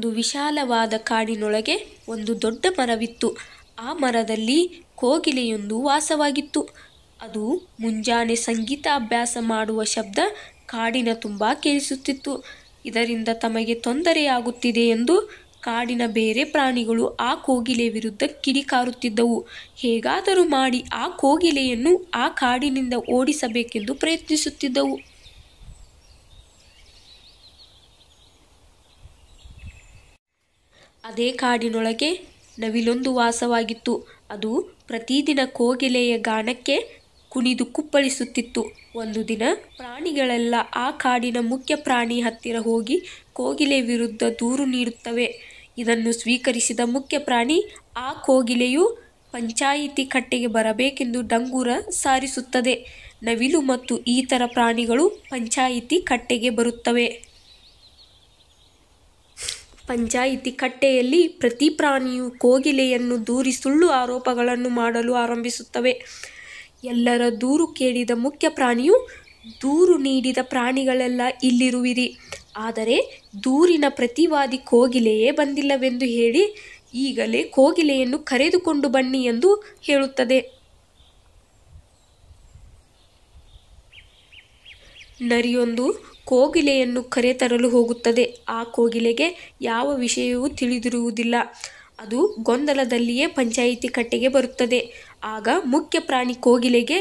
ಒಂದು ವಿಶಾಲವಾದ ಕಾಡಿನೊಳಗೆ ಒಂದು ದೊಡ್ಡ ಮರವಿತ್ತು. ಆ ಮರದಲ್ಲಿ ಕೋಗಿಲೆಯೊಂದು ವಾಸವಾಗಿತ್ತು. ಅದು ಮುಂಜಾನೆ ಸಂಗೀತ ಅಭ್ಯಾಸ ಮಾಡುವ ಶಬ್ದ ಕಾಡಿನ ತುಂಬ ಕೇಳಿಸುತ್ತಿತ್ತು. ಇದರಿಂದ ತಮಗೆ ತೊಂದರೆಯಾಗುತ್ತಿದೆ ಎಂದು ಕಾಡಿನ ಬೇರೆ ಪ್ರಾಣಿಗಳು ಆ ಕೋಗಿಲೆ ವಿರುದ್ಧ ಕಿಡಿಕಾರುತ್ತಿದ್ದವು. ಹೇಗಾದರೂ ಮಾಡಿ ಆ ಕೋಗಿಲೆಯನ್ನು ಆ ಕಾಡಿನಿಂದ ಓಡಿಸಬೇಕೆಂದು ಪ್ರಯತ್ನಿಸುತ್ತಿದ್ದವು. ಅದೇ ಕಾಡಿನೊಳಗೆ ನವಿಲೊಂದು ವಾಸವಾಗಿತ್ತು. ಅದು ಪ್ರತಿದಿನ ಕೋಗಿಲೆಯ ಗಾನಕ್ಕೆ ಕುಣಿದು ಕುಪ್ಪಳಿಸುತ್ತಿತ್ತು. ಒಂದು ದಿನ ಪ್ರಾಣಿಗಳೆಲ್ಲ ಆ ಕಾಡಿನ ಮುಖ್ಯ ಪ್ರಾಣಿ ಹತ್ತಿರ ಹೋಗಿ ಕೋಗಿಲೆ ವಿರುದ್ಧ ದೂರು ನೀಡುತ್ತವೆ. ಇದನ್ನು ಸ್ವೀಕರಿಸಿದ ಮುಖ್ಯ ಪ್ರಾಣಿ ಆ ಕೋಗಿಲೆಯು ಪಂಚಾಯಿತಿ ಕಟ್ಟೆಗೆ ಬರಬೇಕೆಂದು ಡಂಗೂರ ಸಾರಿಸುತ್ತದೆ. ನವಿಲು ಮತ್ತು ಇತರ ಪ್ರಾಣಿಗಳು ಪಂಚಾಯಿತಿ ಕಟ್ಟೆಗೆ ಬರುತ್ತವೆ. ಪಂಚಾಯಿತಿ ಕಟ್ಟೆಯಲ್ಲಿ ಪ್ರತಿ ಪ್ರಾಣಿಯು ಕೋಗಿಲೆಯನ್ನು ದೂರಿ ಸುಳ್ಳು ಆರೋಪಗಳನ್ನು ಮಾಡಲು ಆರಂಭಿಸುತ್ತವೆ. ಎಲ್ಲರ ದೂರು ಕೇಳಿದ ಮುಖ್ಯ ಪ್ರಾಣಿಯು, ದೂರು ನೀಡಿದ ಪ್ರಾಣಿಗಳೆಲ್ಲ ಇಲ್ಲಿರುವಿರಿ, ಆದರೆ ದೂರಿನ ಪ್ರತಿವಾದಿ ಕೋಗಿಲೆಯೇ ಬಂದಿಲ್ಲವೆಂದು ಹೇಳಿ ಈಗಲೇ ಕೋಗಿಲೆಯನ್ನು ಕರೆದುಕೊಂಡು ಬನ್ನಿ ಎಂದು ಹೇಳುತ್ತದೆ. ನರಿಯೊಂದು ಕೋಗಿಲೆಯನ್ನು ಕರೆತರಲು ಹೋಗುತ್ತದೆ. ಆ ಕೋಗಿಲೆಗೆ ಯಾವ ವಿಷಯವೂ ತಿಳಿದಿರುವುದಿಲ್ಲ. ಅದು ಗೊಂದಲದಲ್ಲಿಯೇ ಪಂಚಾಯಿತಿ ಕಟ್ಟೆಗೆ ಬರುತ್ತದೆ. ಆಗ ಮುಖ್ಯ ಪ್ರಾಣಿ ಕೋಗಿಲೆಗೆ,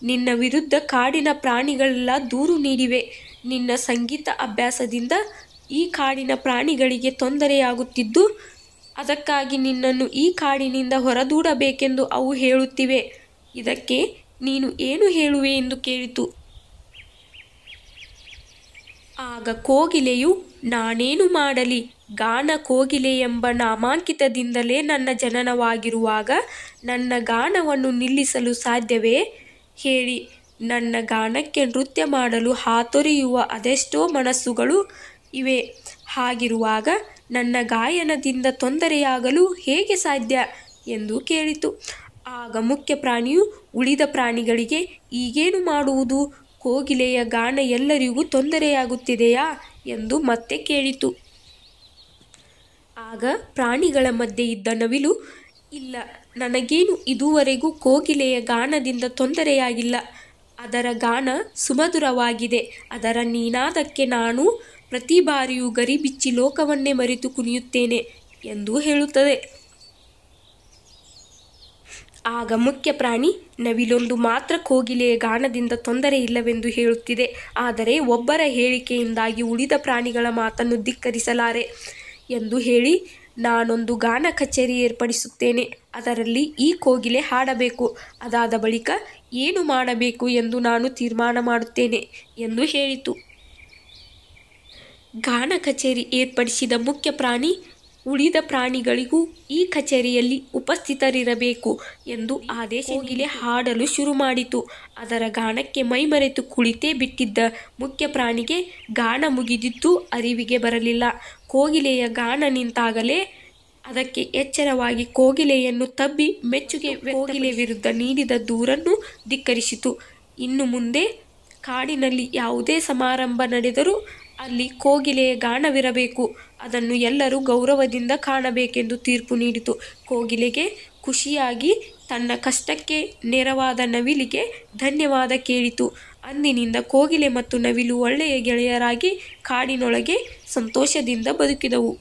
ನಿನ್ನ ವಿರುದ್ಧ ಕಾಡಿನ ಪ್ರಾಣಿಗಳೆಲ್ಲ ದೂರು ನೀಡಿವೆ. ನಿನ್ನ ಸಂಗೀತ ಅಭ್ಯಾಸದಿಂದ ಈ ಕಾಡಿನ ಪ್ರಾಣಿಗಳಿಗೆ ತೊಂದರೆಯಾಗುತ್ತಿದ್ದು, ಅದಕ್ಕಾಗಿ ನಿನ್ನನ್ನು ಈ ಕಾಡಿನಿಂದ ಹೊರದೂಡಬೇಕೆಂದು ಅವು ಹೇಳುತ್ತಿವೆ. ಇದಕ್ಕೆ ನೀನು ಏನು ಹೇಳುವೆ ಎಂದು ಕೇಳಿತು. ಆಗ ಕೋಗಿಲೆಯು, ನಾನೇನು ಮಾಡಲಿ, ಗಾನ ಕೋಗಿಲೆ ಎಂಬ ನಾಮಾಂಕಿತದಿಂದಲೇ ನನ್ನ ಜನನವಾಗಿರುವಾಗ ನನ್ನ ಗಾನವನ್ನು ನಿಲ್ಲಿಸಲು ಸಾಧ್ಯವೇ ಹೇಳಿ. ನನ್ನ ಗಾನಕ್ಕೆ ನೃತ್ಯ ಮಾಡಲು ಹಾತೊರೆಯುವ ಅದೆಷ್ಟೋ ಮನಸ್ಸುಗಳು ಇವೆ. ಹಾಗಿರುವಾಗ ನನ್ನ ಗಾಯನದಿಂದ ತೊಂದರೆಯಾಗಲು ಹೇಗೆ ಸಾಧ್ಯ ಎಂದು ಕೇಳಿತು. ಆಗ ಮುಖ್ಯ ಪ್ರಾಣಿಯು ಉಳಿದ ಪ್ರಾಣಿಗಳಿಗೆ, ಈಗೇನು ಮಾಡುವುದು, ಕೋಗಿಲೆಯ ಗಾನ ಎಲ್ಲರಿಗೂ ತೊಂದರೆಯಾಗುತ್ತಿದೆಯಾ ಎಂದು ಮತ್ತೆ ಕೇಳಿತು. ಆಗ ಪ್ರಾಣಿಗಳ ಮಧ್ಯೆ ಇದ್ದ ನವಿಲು, ಇಲ್ಲ, ನನಗೇನು ಇದುವರೆಗೂ ಕೋಗಿಲೆಯ ಗಾನದಿಂದ ತೊಂದರೆಯಾಗಿಲ್ಲ. ಅದರ ಗಾನ ಸುಮಧುರವಾಗಿದೆ. ಅದರ ನಿನಾದಕ್ಕೆ ನಾನು ಪ್ರತಿ ಬಾರಿಯೂ ಗರಿಬಿಚ್ಚಿ ಲೋಕವನ್ನೇ ಮರೆತು ಕುಣಿಯುತ್ತೇನೆ ಎಂದು ಹೇಳುತ್ತದೆ. ಆಗ ಮುಖ್ಯ ಪ್ರಾಣಿ, ನವಿಲೊಂದು ಮಾತ್ರ ಕೋಗಿಲೆಯ ಗಾನದಿಂದ ತೊಂದರೆ ಇಲ್ಲವೆಂದು ಹೇಳುತ್ತಿದೆ. ಆದರೆ ಒಬ್ಬರ ಹೇಳಿಕೆಯಿಂದಾಗಿ ಉಳಿದ ಪ್ರಾಣಿಗಳ ಮಾತನ್ನು ಧಿಕ್ಕರಿಸಲಾರೆ ಎಂದು ಹೇಳಿ, ನಾನೊಂದು ಗಾನ ಕಚೇರಿ ಏರ್ಪಡಿಸುತ್ತೇನೆ. ಅದರಲ್ಲಿ ಈ ಕೋಗಿಲೆ ಹಾಡಬೇಕು. ಅದಾದ ಬಳಿಕ ಏನು ಮಾಡಬೇಕು ಎಂದು ನಾನು ತೀರ್ಮಾನ ಮಾಡುತ್ತೇನೆ ಎಂದು ಹೇಳಿತು. ಗಾನ ಕಚೇರಿ ಏರ್ಪಡಿಸಿದ ಮುಖ್ಯ ಪ್ರಾಣಿ, ಉಳಿದ ಪ್ರಾಣಿಗಳಿಗೂ ಈ ಕಚೇರಿಯಲ್ಲಿ ಉಪಸ್ಥಿತರಿರಬೇಕು ಎಂದು ಆದೇಶ. ಕೋಗಿಲೆ ಹಾಡಲು ಶುರು ಮಾಡಿತು. ಅದರ ಗಾನಕ್ಕೆ ಮೈಮರೆತು ಕುಳಿತೇ ಬಿಟ್ಟಿದ್ದ ಮುಖ್ಯ ಪ್ರಾಣಿಗೆ ಗಾನ ಮುಗಿದಿದ್ದು ಅರಿವಿಗೆ ಬರಲಿಲ್ಲ. ಕೋಗಿಲೆಯ ಗಾನ ನಿಂತಾಗಲೇ ಅದಕ್ಕೆ ಎಚ್ಚರವಾಗಿ ಕೋಗಿಲೆಯನ್ನು ತಬ್ಬಿ ಮೆಚ್ಚುಗೆ ಕೋಗಿಲೆ ವಿರುದ್ಧ ನೀಡಿದ ದೂರನ್ನು ಧಿಕ್ಕರಿಸಿತು. ಇನ್ನು ಮುಂದೆ ಕಾಡಿನಲ್ಲಿ ಯಾವುದೇ ಸಮಾರಂಭ ನಡೆದರೂ ಅಲ್ಲಿ ಕೋಗಿಲೆಯ ಗಾನವಿರಬೇಕು. ಅದನ್ನು ಎಲ್ಲರೂ ಗೌರವದಿಂದ ಕಾಣಬೇಕೆಂದು ತೀರ್ಪು ನೀಡಿತು. ಕೋಗಿಲೆಗೆ ಖುಷಿಯಾಗಿ ತನ್ನ ಕಷ್ಟಕ್ಕೆ ನೆರವಾದ ನವಿಲಿಗೆ ಧನ್ಯವಾದ ಕೇಳಿತು. ಅಂದಿನಿಂದ ಕೋಗಿಲೆ ಮತ್ತು ನವಿಲು ಒಳ್ಳೆಯ ಗೆಳೆಯರಾಗಿ ಕಾಡಿನೊಳಗೆ ಸಂತೋಷದಿಂದ ಬದುಕಿದವು.